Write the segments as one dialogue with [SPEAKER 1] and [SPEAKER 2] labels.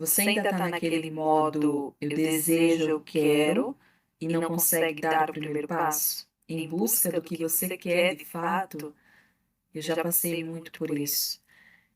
[SPEAKER 1] Você ainda está naquele modo eu desejo, eu quero e não consegue dar o primeiro passo em busca do que você quer de fato? Eu já passei muito por isso.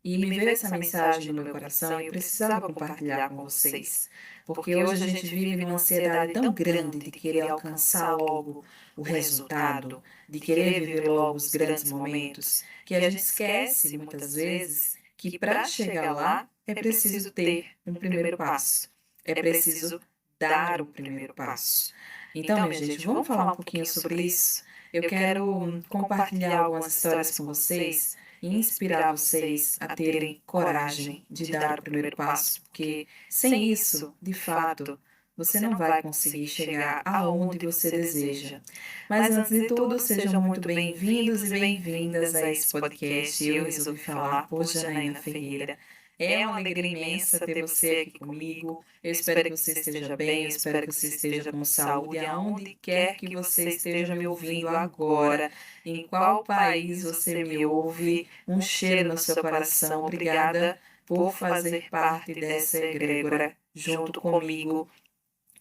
[SPEAKER 1] E me veio essa mensagem no meu coração e eu precisava compartilhar com vocês, porque hoje a gente vive numa ansiedade tão grande de querer alcançar logo o resultado, de querer viver logo os grandes momentos, que a gente esquece muitas vezes que para chegar lá é preciso ter um primeiro passo, é preciso dar o primeiro passo. Então, minha gente, vamos falar um pouquinho sobre isso? Eu quero compartilhar algumas histórias com vocês e inspirar vocês a terem coragem de dar o primeiro passo, porque sem isso, de fato, você não vai conseguir chegar aonde você deseja. Mas antes de tudo, sejam muito bem-vindos e bem-vindas a esse podcast. Eu resolvi falar por Janaína Ferreira. É uma alegria imensa ter você aqui comigo. Eu espero que você esteja bem, eu espero que você esteja com saúde, aonde quer que você esteja me ouvindo agora, em qual país você me ouve. Um cheiro no seu coração. Obrigada por fazer parte dessa egrégora junto comigo.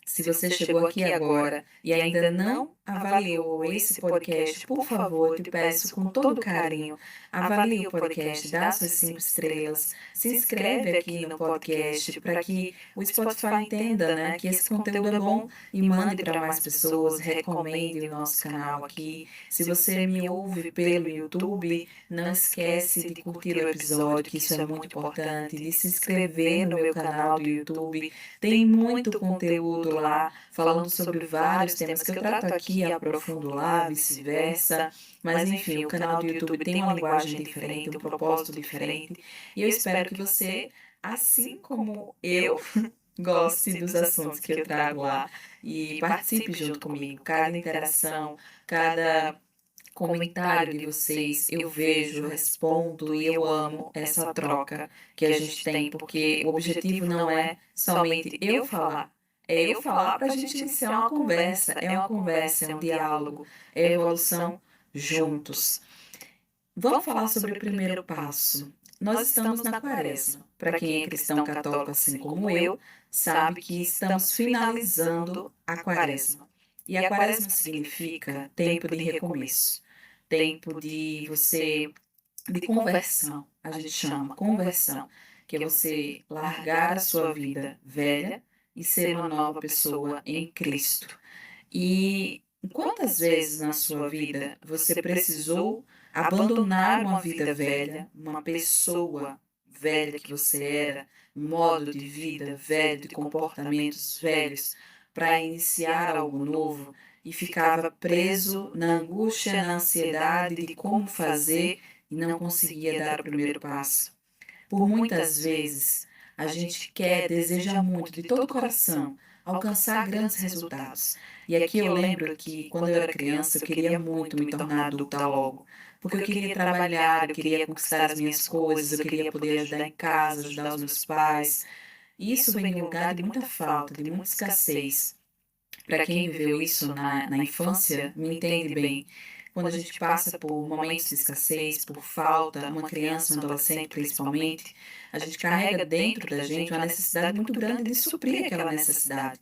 [SPEAKER 1] Se você chegou aqui agora e ainda não avaliou esse podcast, por favor, eu te peço com todo carinho, avalie o podcast, dá suas 5 estrelas, se inscreve aqui no podcast para que o Spotify entenda, né, que esse conteúdo é bom e mande para mais pessoas, recomende o nosso canal aqui. Se você me ouve pelo YouTube, não esquece de curtir o episódio, que isso é muito importante, de se inscrever no meu canal do YouTube. Tem muito conteúdo lá, falando sobre vários temas que eu trato aqui e aprofundo lá, vice-versa. Mas enfim, o canal do YouTube tem uma linguagem diferente, um propósito diferente. E eu espero que você, assim como eu, goste dos assuntos que eu trago lá e participe junto comigo. Cada interação, cada comentário de vocês, eu vejo, respondo e eu amo essa troca que a gente tem, porque o objetivo não é somente eu falar para a gente iniciar uma conversa, é um diálogo, é evolução juntos. Vamos falar sobre o primeiro passo. Nós estamos na quaresma. Para quem é cristão católico, assim como eu, sabe que estamos finalizando a quaresma. E a quaresma significa tempo de recomeço, tempo de você, de conversão, a gente chama conversão, que é você largar a sua vida velha e ser uma nova pessoa em Cristo. E quantas vezes na sua vida você precisou abandonar uma vida velha, uma pessoa velha que você era, um modo de vida velho, de comportamentos velhos, para iniciar algo novo e ficava preso na angústia, na ansiedade de como fazer e não conseguia dar o primeiro passo? Por muitas vezes, a gente quer, deseja muito, de todo o coração, alcançar grandes resultados. E aqui eu lembro que, quando eu era criança, eu queria muito me tornar adulta logo, porque eu queria trabalhar, eu queria conquistar as minhas coisas, eu queria poder ajudar em casa, ajudar os meus pais. E isso vem de um lugar de muita falta, de muita escassez. Para quem viveu isso na infância, me entende bem. Quando a gente passa por momentos de escassez, por falta, uma criança, um adolescente principalmente, a gente carrega dentro da gente uma necessidade muito grande de suprir aquela necessidade.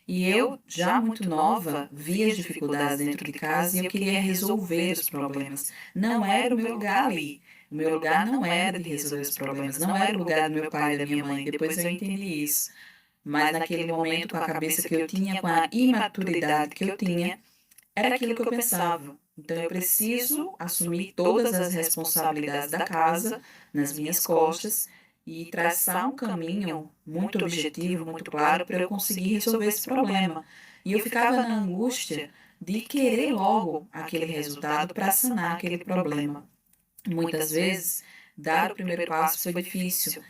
[SPEAKER 1] E eu, já muito nova, via as dificuldades dentro de casa e eu queria resolver os problemas. Não era o meu lugar ali. O meu lugar não era de resolver os problemas, não era o lugar do meu pai e da minha mãe. Depois eu entendi isso. Mas naquele momento, com a cabeça que eu tinha, com a imaturidade que eu tinha, era aquilo que eu pensava. Então eu preciso assumir todas as responsabilidades da casa nas minhas costas e traçar um caminho muito objetivo, muito claro para eu conseguir resolver esse problema. E eu ficava na angústia de querer logo aquele resultado para sanar aquele problema. Muitas vezes, dar o primeiro passo foi difícil.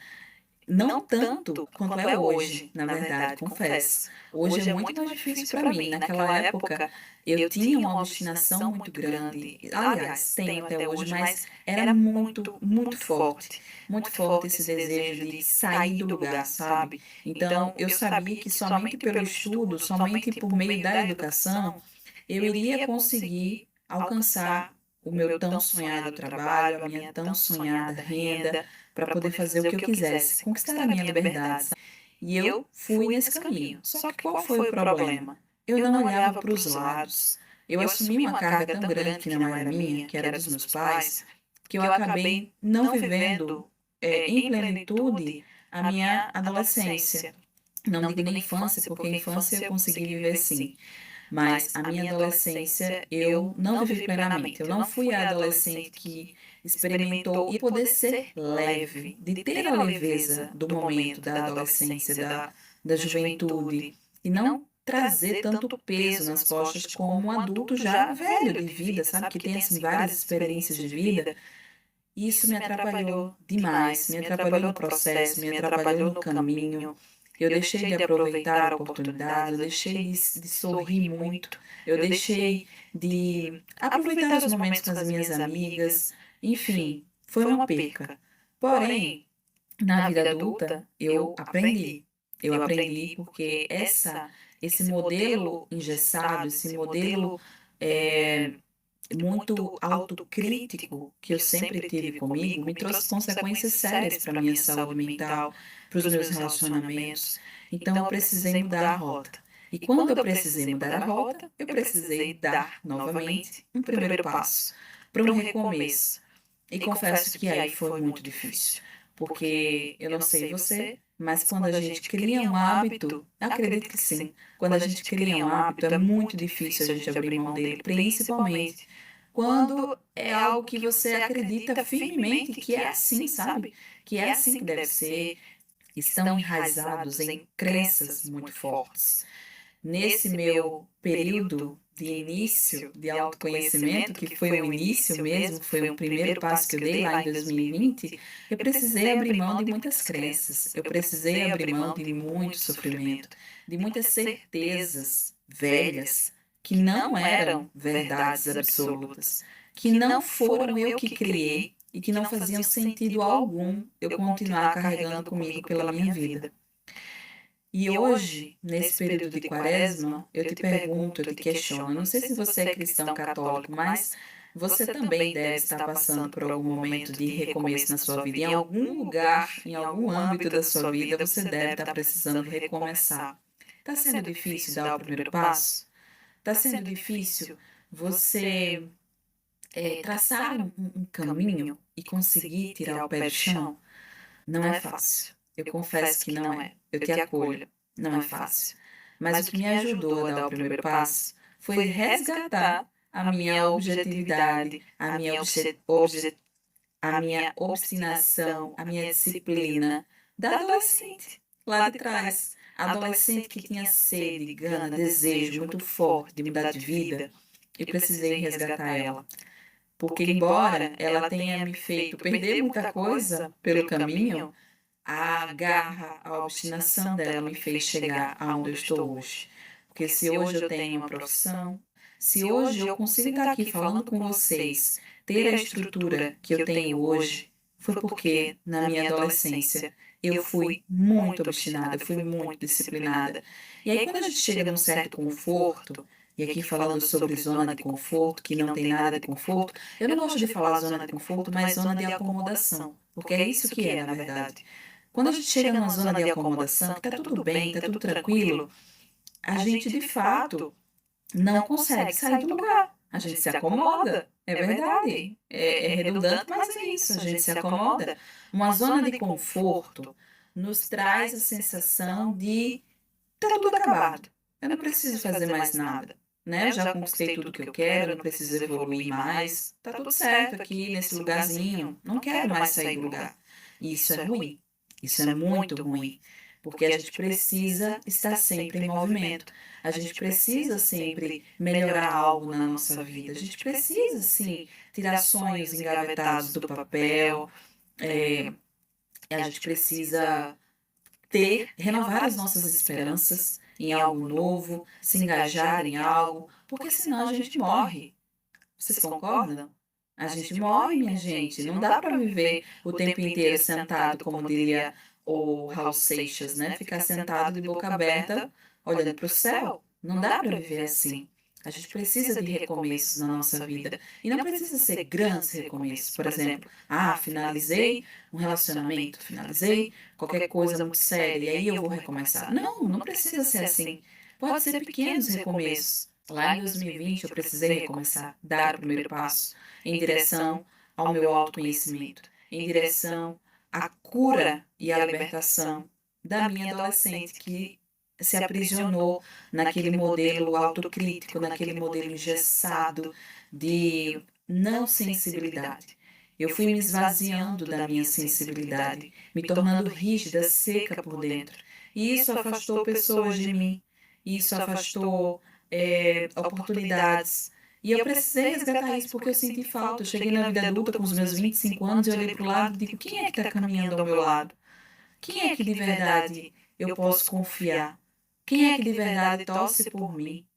[SPEAKER 1] Não tanto quanto é hoje, na verdade, confesso. Hoje é muito mais difícil para mim. Naquela época, eu tinha uma obstinação muito grande. Aliás, tenho até hoje, mas era muito, muito forte esse desejo de sair do lugar, sabe? Então, eu sabia que somente pelo estudo, somente por meio da educação, eu iria conseguir alcançar o meu tão sonhado trabalho, a minha tão sonhada renda, para poder fazer o que eu quisesse, conquistar a minha liberdade. E eu fui nesse caminho. Só que qual foi o problema? Eu não olhava para os lados. Eu assumi uma carga tão grande que não era minha, que era dos meus pais, que eu acabei não vivendo em plenitude a minha adolescência. Não digo nem infância, porque a infância eu consegui viver sim. Mas a minha adolescência eu não vivi plenamente. Eu não fui a adolescente que experimentou e poder ser leve, de ter a leveza do momento da adolescência, da juventude, e não trazer tanto peso nas costas como um adulto já velho de vida, sabe? Que tem assim várias experiências de vida. E isso me atrapalhou demais, me atrapalhou no processo, me atrapalhou no caminho. Eu deixei de aproveitar a oportunidade, eu deixei de sorrir muito, eu deixei de aproveitar os momentos com as minhas amigas, enfim, foi uma perca. Porém, na vida adulta, eu aprendi. Eu aprendi porque esse modelo engessado, esse modelo eh, muito autocrítico que eu sempre tive comigo me trouxe consequências sérias para a minha saúde mental, para os meus relacionamentos. Então eu precisei mudar a rota. E quando eu precisei mudar a rota, eu precisei dar novamente um primeiro passo para um recomeço. E confesso que aí foi muito difícil, porque eu não sei você, mas quando a gente cria um hábito, acredito que sim, quando a gente cria um hábito é muito difícil a gente abrir mão dele, principalmente quando é algo que você acredita firmemente que é assim, sabe? Que é assim que deve ser, estão enraizados em crenças muito fortes. Nesse meu período de início de autoconhecimento, que foi o início mesmo, foi o primeiro passo que eu dei lá em 2020, eu precisei abrir mão de muitas crenças, eu precisei abrir mão de muito sofrimento, de muitas certezas velhas que não eram verdades absolutas, que não foram eu que criei e que não faziam sentido algum eu continuar carregando comigo pela minha vida. E hoje, nesse período de quaresma, eu te pergunto, eu te questiono, não sei se você é cristão católico, mas você também deve estar passando por algum momento de recomeço na sua vida. Em algum lugar, em algum âmbito da sua vida, você deve estar precisando recomeçar. Está sendo difícil dar o primeiro passo? Está sendo difícil você traçar um caminho e conseguir tirar o pé do chão? Não é fácil. Eu confesso que não é. Eu te acolho. Não é fácil. Mas o que me ajudou a dar o primeiro passo foi resgatar a minha objetividade, a minha obstinação, a minha disciplina da adolescente lá de trás. A adolescente que tinha sede, gana, desejo muito forte de mudar de vida. Eu precisei resgatar ela. Porque, embora ela tenha me feito perder muita coisa pelo caminho, a garra, a obstinação dela me fez chegar aonde eu estou hoje. Porque se hoje eu tenho uma profissão, se hoje eu consigo estar aqui falando com vocês, ter a estrutura que eu tenho hoje, foi porque na minha adolescência eu fui muito obstinada, eu fui muito disciplinada. E aí quando a gente chega num certo conforto, e aqui falando sobre zona de conforto, que não tem nada de conforto, eu não gosto de falar zona de conforto, mas zona de acomodação, porque é isso que é, na verdade. Quando a gente chega numa zona de acomodação, que está tudo bem, está tudo tranquilo, a gente de fato não consegue sair do lugar. A gente se acomoda, é verdade. É redundante, mas é isso, a gente se acomoda. Uma zona de conforto nos traz a sensação de tá tudo acabado. Eu não preciso fazer mais nada. Né? Eu já conquistei tudo que eu quero, eu não preciso evoluir mais. Tá tudo certo aqui nesse lugarzinho. Não quero mais sair do lugar. E isso é ruim. Isso é muito ruim. Porque a gente precisa estar sempre em movimento. A gente precisa sempre melhorar algo na nossa vida. A gente precisa, sim, tirar sonhos engavetados do papel. A gente precisa renovar as nossas esperanças em algo novo, se engajar em algo, porque senão a gente morre. Vocês concordam? A gente morre, minha gente. Não dá para viver o tempo inteiro sentado, como diria o Raul Seixas, né? Ficar sentado de boca aberta, olhando para o céu. Não dá para viver assim. A gente precisa de recomeços na nossa vida. E não precisa ser grandes recomeços. Por exemplo, finalizei um relacionamento, finalizei qualquer coisa muito séria, e aí eu vou recomeçar. Não, não precisa ser assim. Pode ser pequenos recomeços. Lá em 2020 eu precisei recomeçar, dar o primeiro passo em direção ao meu autoconhecimento, em direção à cura e à libertação da minha adolescente que se aprisionou naquele modelo autocrítico, naquele modelo engessado de não sensibilidade. Eu fui me esvaziando da minha sensibilidade, me tornando rígida, seca por dentro. E isso afastou pessoas de mim, isso afastou oportunidades. E eu precisei resgatar isso porque eu senti falta. Eu cheguei na vida adulta com os meus 25 anos e olhei para o lado e digo: quem é que está caminhando ao meu lado? Quem é que de verdade eu posso confiar? Quem é que de verdade torce por mim?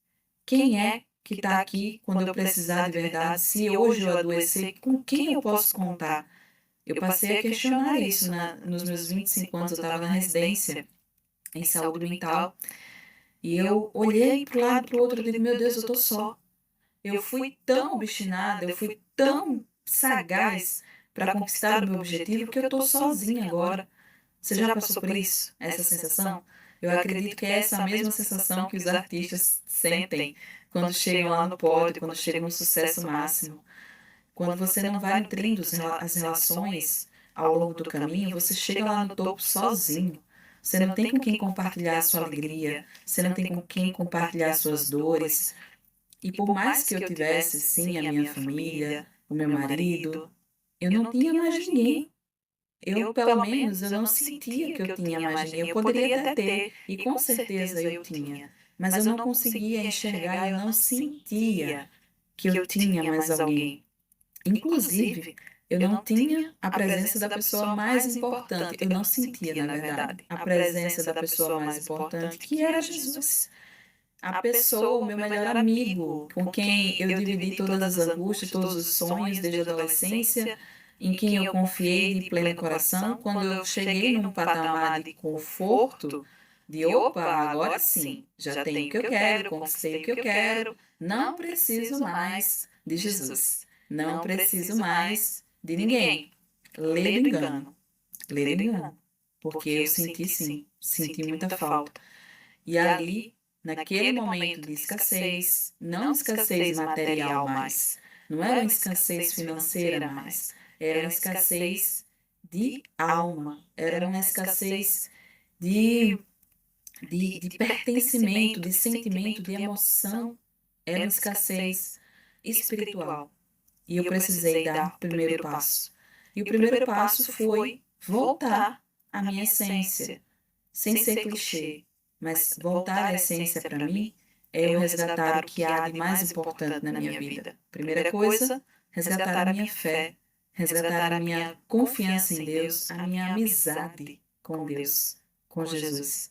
[SPEAKER 1] Quem é que está aqui quando eu precisar de verdade? Se hoje eu adoecer, com quem eu posso contar? Eu passei a questionar isso nos meus 25 anos. Eu estava na residência em saúde mental e eu olhei para o lado e para o outro e digo: meu Deus, eu estou só. Eu fui tão obstinada, eu fui tão sagaz para conquistar o meu objetivo que eu estou sozinha agora. Você já passou por isso? Essa sensação? Eu acredito que é essa mesma sensação que os artistas sentem quando chegam lá no pódio, quando chegam no sucesso máximo. Quando você não vai nutrindo as relações ao longo do caminho, você chega lá no topo sozinho. Você não tem com quem compartilhar a sua alegria, você não tem com quem compartilhar suas dores. E por mais que eu tivesse, sim, a minha família, o meu marido, eu não tinha mais ninguém. Eu, pelo menos, eu não sentia que eu tinha mais ninguém. Eu poderia até ter, e com certeza eu tinha, mas eu não conseguia enxergar, eu não sentia que eu tinha mais alguém. Inclusive, eu não tinha a presença da pessoa mais importante. Eu não sentia, na verdade, a presença da pessoa mais importante, que era Jesus. A pessoa, o meu melhor amigo, com quem eu dividi todas as angústias, todos os sonhos desde a adolescência, em quem eu confiei de pleno coração. Quando eu cheguei num patamar de conforto, de opa, agora sim, já tenho o que eu quero, conquistei o que eu quero, não preciso mais de Jesus, não preciso mais de ninguém. Lê do engano, lê do engano, porque eu senti sim, senti muita falta. E ali, naquele momento de escassez, não escassez material mais, não era uma escassez financeira mais, era uma escassez de alma, era uma escassez de, de pertencimento, de sentimento, de emoção, era uma escassez espiritual. E eu precisei dar o primeiro passo. E o primeiro passo foi voltar à minha essência, sem ser clichê, mas voltar à essência para mim é eu resgatar o que há de mais importante na minha vida. Primeira coisa, resgatar a minha fé, resgatar a minha confiança em Deus, a minha amizade com Deus, com Jesus.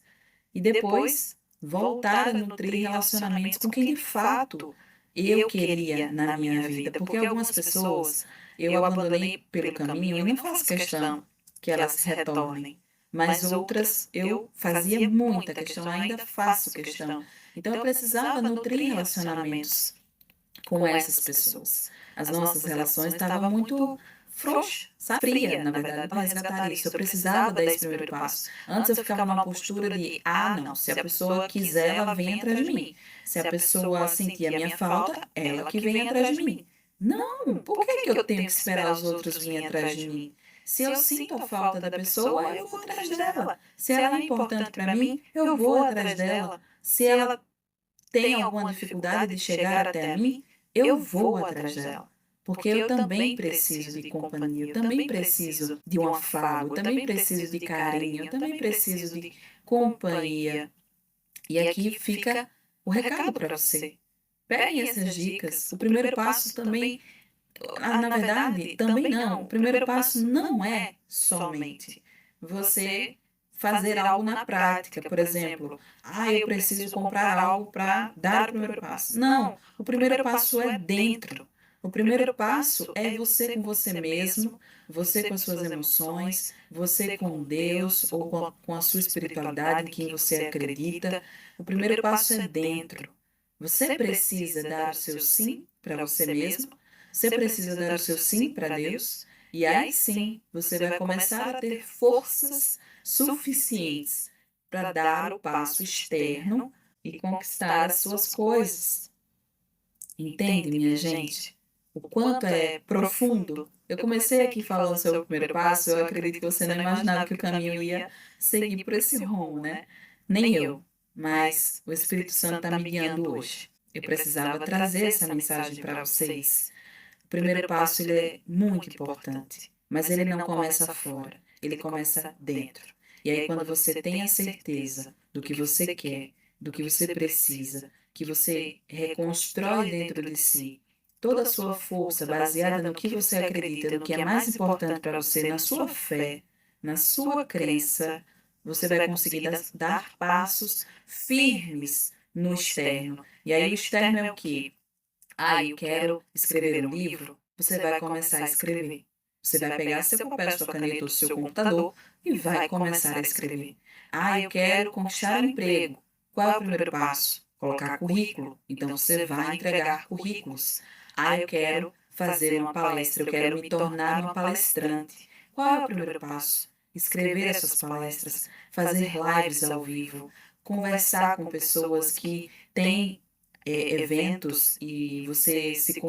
[SPEAKER 1] E depois, voltar a nutrir relacionamentos com quem de fato eu queria na minha vida, porque algumas pessoas eu abandonei pelo caminho e não faço questão que elas retornem, mas outras eu fazia muita questão, ainda faço questão. Então eu precisava nutrir relacionamentos com essas pessoas. As nossas relações estavam muito frouxas, fria, na verdade, para resgatar isso. Eu precisava dar esse primeiro passo. Antes eu ficava numa postura de, não, se a pessoa quiser, ela vem atrás de mim. Se a pessoa sentir a minha falta, ela que vem atrás de mim. Não, por que eu tenho que esperar os outros virem atrás de mim? Se eu sinto a falta da pessoa, eu vou atrás dela. Se ela é importante para mim, eu vou atrás dela. Se ela tem alguma dificuldade de chegar até mim, eu vou atrás dela. Porque eu também preciso de companhia, eu também preciso de um afago, eu também preciso de carinho, eu também preciso de companhia. E aqui fica o recado para você. Peguem essas dicas. O primeiro passo também, na verdade, também não. O primeiro passo não é somente você fazer algo na prática. Por exemplo, eu preciso comprar algo para dar o primeiro passo. Não, o primeiro passo é dentro. O primeiro passo é você com você mesmo, você com as suas emoções, você com Deus ou com a sua espiritualidade, em quem você acredita. O primeiro passo é dentro. Você precisa dar o seu sim para você mesmo, você precisa dar o seu sim para Deus, e aí sim você vai começar a ter forças suficientes para dar o passo externo e conquistar as suas coisas. Entende, minha gente? O quanto é profundo. Eu comecei aqui falando sobre o primeiro passo, eu acredito que você não imaginava que o caminho ia seguir por esse rumo, né? Nem eu, mas o Espírito Santo está me guiando hoje. Eu precisava trazer essa mensagem para vocês. O primeiro passo ele é muito importante, mas ele não começa fora, ele começa dentro. E aí, quando você tem a certeza do que você quer, do que você precisa, que você reconstrói dentro de si toda a sua força baseada no que você acredita, no que é mais importante para você, na sua fé, na sua crença, você vai conseguir dar passos firmes no externo. E aí, o externo é o quê? Ah, eu quero escrever um livro. Você vai começar a escrever. Você vai pegar seu papel, sua caneta ou seu computador e vai começar a escrever. Ah, eu quero conquistar um emprego. Qual é o primeiro passo? Colocar currículo. Então você vai entregar currículos. Ah, eu quero fazer uma palestra, eu quero me tornar uma palestrante. Qual é o primeiro passo? Escrever essas palestras, fazer lives ao vivo, conversar com pessoas que têm eventos e você se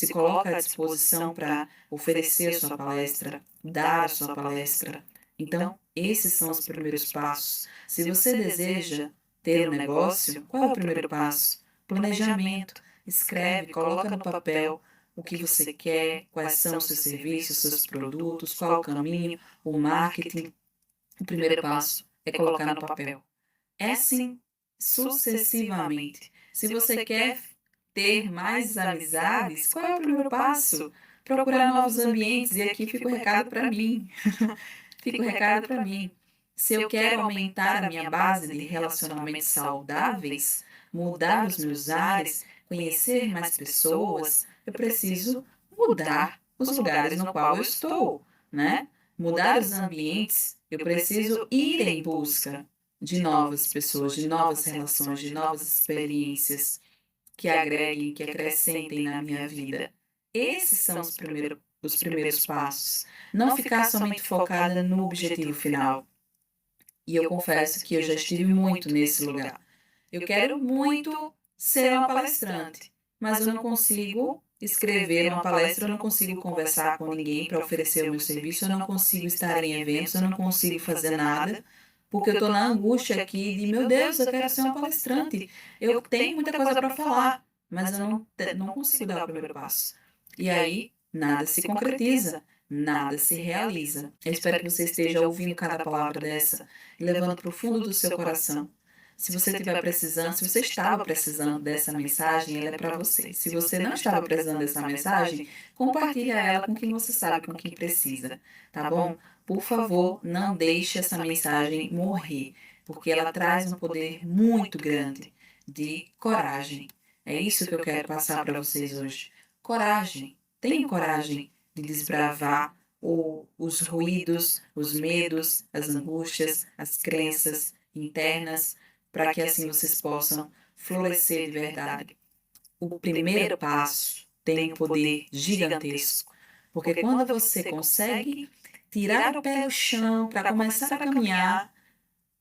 [SPEAKER 1] coloca à disposição para oferecer a sua palestra, dar a sua palestra. Então, esses são os primeiros passos. Se você deseja ter um negócio, qual é o primeiro passo? Planejamento. Escreve, coloca no papel o que você quer, quais são os seus serviços, seus produtos, qual o caminho, o marketing. O primeiro passo é colocar no papel. É assim, sucessivamente. Se você quer ter mais amizades, qual é o primeiro passo? Procurar novos ambientes. E aqui fica o recado para mim. Fica o recado para mim. Se eu quero aumentar a minha base de relacionamentos saudáveis, mudar os meus ares, conhecer mais pessoas, eu preciso mudar os lugares no qual eu estou, né? Mudar os ambientes, eu preciso ir em busca de novas pessoas, de novas relações, de novas experiências que agreguem, que acrescentem na minha vida. Esses são os primeiros passos. Não ficar somente focada no objetivo final. E eu confesso que eu já estive muito nesse lugar. Eu quero muito ser uma palestrante, mas eu não consigo escrever uma palestra, eu não consigo conversar com ninguém para oferecer o meu serviço, eu não consigo estar em eventos, eu não consigo fazer nada, porque eu estou na angústia aqui de, meu Deus, eu quero ser uma palestrante. Eu tenho muita coisa para falar, mas eu não consigo dar o primeiro passo. E aí, nada se concretiza, nada se realiza. Eu espero que você esteja ouvindo cada palavra dessa e levando para o fundo do seu coração. Se você estiver precisando, se você estava precisando dessa mensagem, ela é para você. Se você não estava precisando dessa mensagem, compartilhe ela com quem você sabe, com quem precisa, tá bom? Por favor, não deixe essa mensagem morrer, porque ela traz um poder muito grande de coragem. É isso que eu quero passar para vocês hoje. Coragem. Tenham coragem de desbravar os ruídos, os medos, as angústias, as crenças internas, para que assim vocês possam florescer de verdade. O primeiro passo tem um poder gigantesco, porque quando você consegue tirar o pé do chão para começar a caminhar,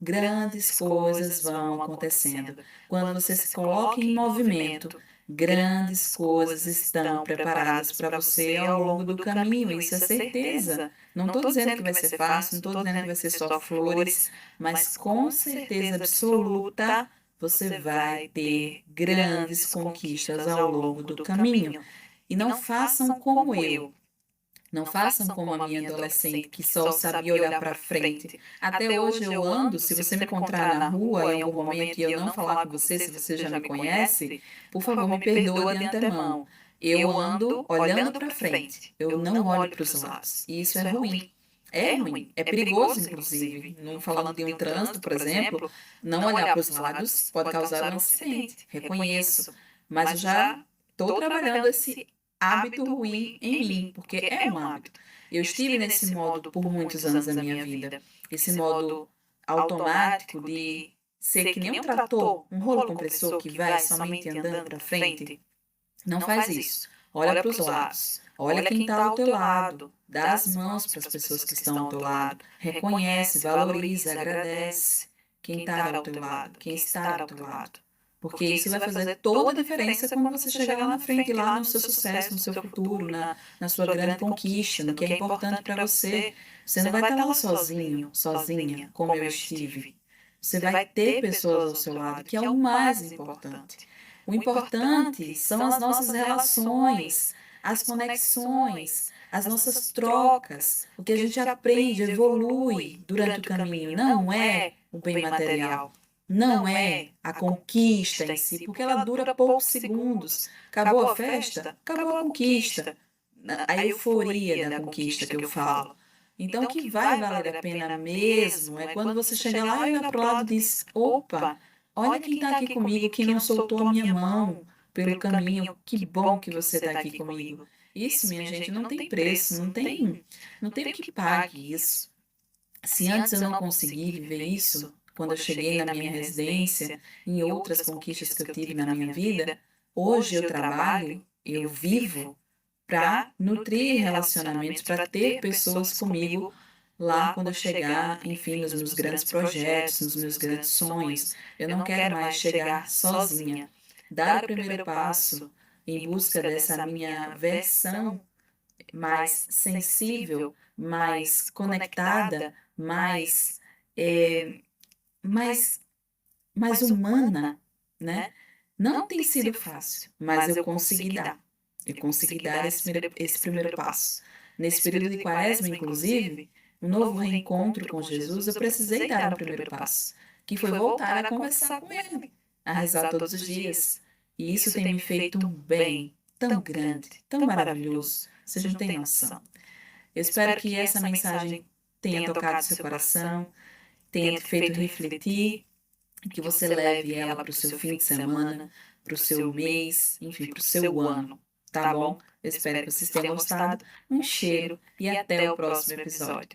[SPEAKER 1] grandes coisas vão acontecendo. Quando você se coloca em movimento, grandes coisas estão preparadas para você ao longo do caminho, isso é certeza. Não estou dizendo que vai ser fácil, não estou dizendo que vai ser só flores, mas com certeza absoluta você vai ter grandes conquistas ao longo do caminho. E não façam como eu. Não façam como a minha adolescente que só sabia olhar para frente. Até hoje eu ando, se você me encontrar na rua em algum momento e eu não falar com você, se você já me conhece, por favor, me perdoa de antemão. Eu ando olhando para frente. Eu não olho para os lados. E isso é ruim. É ruim, é perigoso, inclusive. Não falando de um trânsito, por exemplo, não olhar para os lados pode causar um acidente. Reconheço. Mas eu já estou trabalhando esse hábito ruim em mim, porque é um hábito. Eu estive nesse modo por muitos anos da minha vida. Esse modo automático de ser que nem um trator, um rolo compressor que vai somente andando para frente, não faz isso. Olha para os lados. Olha quem está ao teu lado. Dá as mãos para as pessoas que estão ao teu lado. Reconhece, valoriza, agradece quem está ao teu lado, quem está ao teu lado. Porque isso vai fazer toda a diferença quando você chegar lá na frente, lá no seu sucesso, no seu futuro, na sua grande conquista, no que é importante para você. Você não vai estar lá sozinho, sozinha, como eu estive. Você vai ter pessoas ao seu lado, que é o mais importante. O importante são as nossas relações, as conexões, as nossas trocas, o que a gente aprende, evolui durante o caminho. Não é o bem material, não é a conquista em si, porque ela dura poucos segundos. Acabou a festa, acabou a conquista, a euforia da conquista que eu falo. Então, o que vai valer a pena mesmo é quando você chegar lá e olhar para o lado e diz: opa, olha quem está aqui comigo, que não soltou a minha mão pelo caminho. Que bom que você está aqui comigo. Isso, minha gente, não tem preço, não tem o que pague isso. Se antes eu não consegui viver isso, quando eu cheguei na minha residência, em outras conquistas que eu tive na minha vida, hoje eu trabalho, eu vivo para nutrir relacionamentos, para ter pessoas comigo lá quando eu chegar, enfim, nos meus grandes projetos, nos meus grandes sonhos. Eu não quero mais chegar sozinha. Dar o primeiro passo em busca dessa minha versão mais sensível, mais conectada, eh, mais, mais humana, né? Não tem sido fácil, mas eu consegui dar. Eu consegui dar esse primeiro passo. Nesse período de quaresma, inclusive, um novo reencontro com Jesus, eu precisei dar um primeiro passo, que foi voltar a conversar com Ele, a rezar todos os dias. E isso tem me feito um bem tão grande, tão maravilhoso, vocês não têm noção. Eu espero que essa mensagem tenha tocado seu coração, tenha te feito refletir, que você leve ela para o seu fim de semana, para o seu mês, enfim, para o seu ano, tá bom? Eu espero que vocês tenham gostado. Um cheiro e até o próximo episódio.